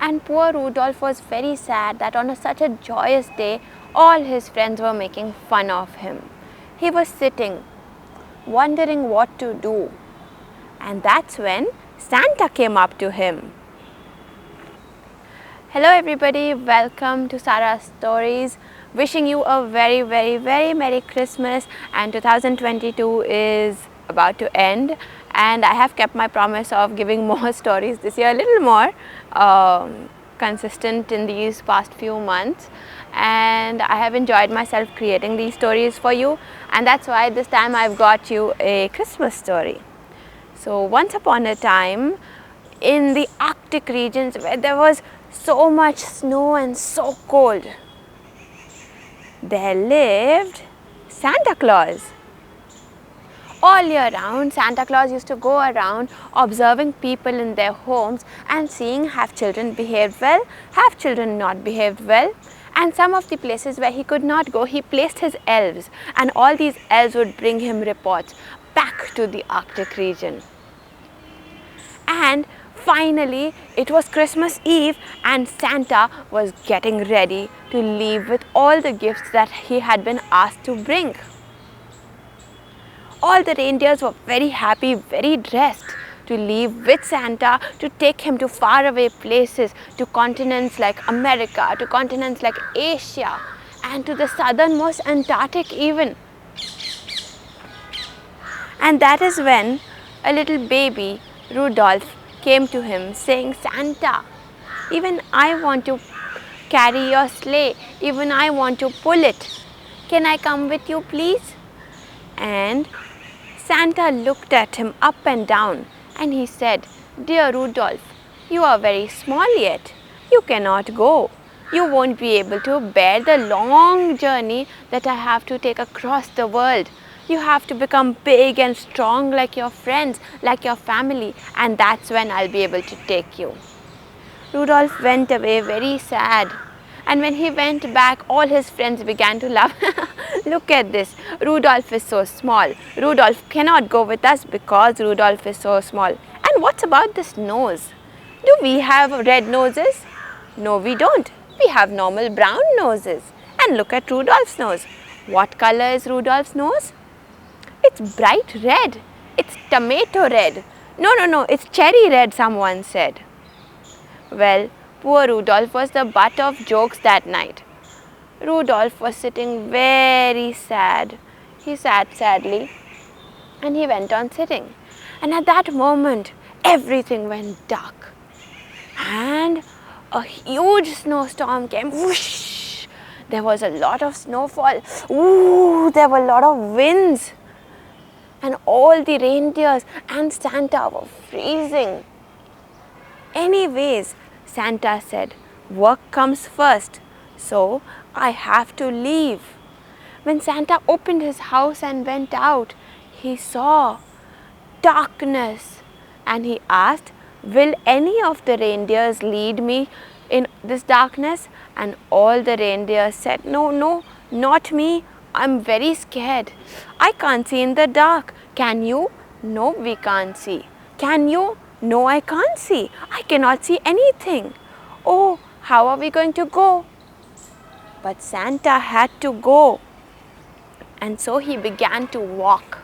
And poor Rudolf was very sad that on such a joyous day, all his friends were making fun of him. He was sitting, wondering what to do. And that's when Santa came up to him. Hello everybody, welcome to Sara's Stories. Wishing you a very Merry Christmas, and 2022 is about to end, and I have kept my promise of giving more stories this year, a little more consistent in these past few months, and I have enjoyed myself creating these stories for you, and that's why this time I've got you a Christmas story. So once upon a time, in the Arctic regions where there was so much snow and so cold, there lived Santa Claus. All year round, Santa Claus used to go around observing people in their homes and seeing have children behaved well, have children not behaved well. And some of the places where he could not go, he placed his elves, and all these elves would bring him reports back to the Arctic region. And finally, it was Christmas Eve, and Santa was getting ready to leave with all the gifts that he had been asked to bring. All the reindeers were very happy, very dressed to leave with Santa to take him to faraway places, to continents like America, to continents like Asia, and to the southernmost Antarctic even. And that is when a little baby, Rudolf, came to him saying, "Santa, even I want to carry your sleigh, even I want to pull it. Can I come with you, please?" And Santa looked at him up and down, and he said, "Dear Rudolf, you are very small yet. You cannot go. You won't be able to bear the long journey that I have to take across the world. You have to become big and strong like your friends, like your family, and that's when I'll be able to take you." Rudolf went away very sad. And when he went back, all his friends began to laugh. "Look at this. Rudolf is so small. Rudolf cannot go with us because Rudolf is so small. And what's about this nose? Do we have red noses? No, we don't. We have normal brown noses. And look at Rudolf's nose. What color is Rudolf's nose? It's bright red. It's tomato red. No, it's cherry red," someone said. Well, poor Rudolf was the butt of jokes that night. Rudolf was sitting very sad. He sat sadly and he went on sitting. And at that moment, everything went dark. And a huge snowstorm came. Whoosh! There was a lot of snowfall. Ooh, there were a lot of winds. And all the reindeers and Santa were freezing. Anyways, Santa said, "Work comes first, so I have to leave." When Santa opened his house and went out, he saw darkness, and he asked, "Will any of the reindeers lead me in this darkness?" And all the reindeers said, No, not me. I'm very scared. I can't see in the dark. Can you? No, we can't see. Can you? No, I can't see. I cannot see anything. Oh, how are we going to go? But Santa had to go. And so he began to walk.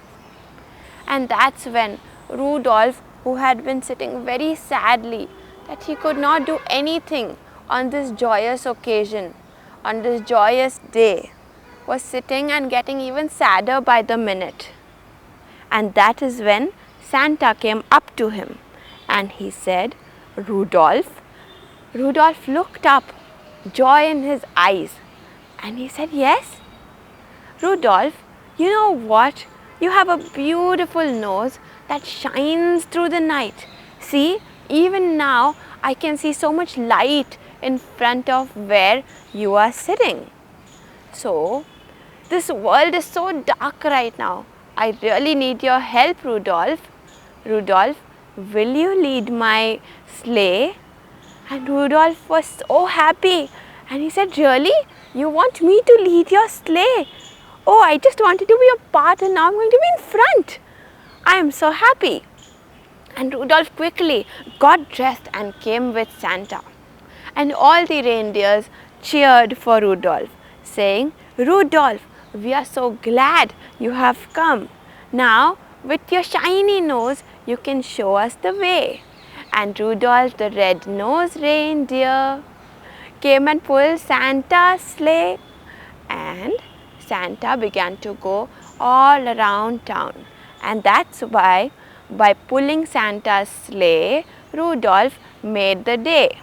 And that's when Rudolf, who had been sitting very sadly that he could not do anything on this joyous occasion, on this joyous day, was sitting and getting even sadder by the minute. And that is when Santa came up to him and he said, "Rudolf." Rudolf looked up, joy in his eyes, and he said, "Yes." "Rudolf, you know what? You have a beautiful nose that shines through the night. See, even now I can see so much light in front of where you are sitting. So, this world is so dark right now. I really need your help, Rudolf. Rudolf, will you lead my sleigh?" And Rudolf was so happy. And he said, "Really? You want me to lead your sleigh? Oh, I just wanted to be a part and now I'm going to be in front. I am so happy." And Rudolf quickly got dressed and came with Santa. and all the reindeers cheered for Rudolph, saying, "Rudolph, we are so glad you have come. Now, with your shiny nose, you can show us the way." And Rudolph the red-nosed reindeer came and pulled Santa's sleigh, and Santa began to go all around town. And that's why, by pulling Santa's sleigh, Rudolph made the day.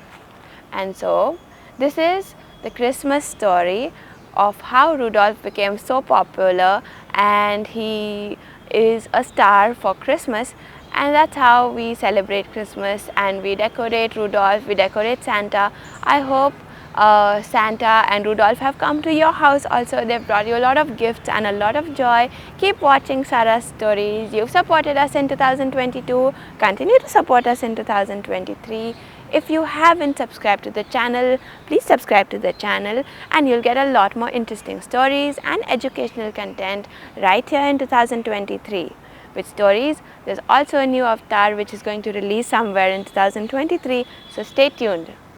And so, this is the Christmas story of how Rudolph became so popular, and he is a star for Christmas. And that's how we celebrate Christmas, and we decorate Rudolph, we decorate Santa. I hope Santa and Rudolph have come to your house also. They've brought you a lot of gifts and a lot of joy. Keep watching Sara's stories. You've supported us in 2022. Continue to support us in 2023. If you haven't subscribed to the channel, please subscribe to the channel, and you'll get a lot more interesting stories and educational content right here in 2023. With stories, there's also a new avatar which is going to release somewhere in 2023, so stay tuned.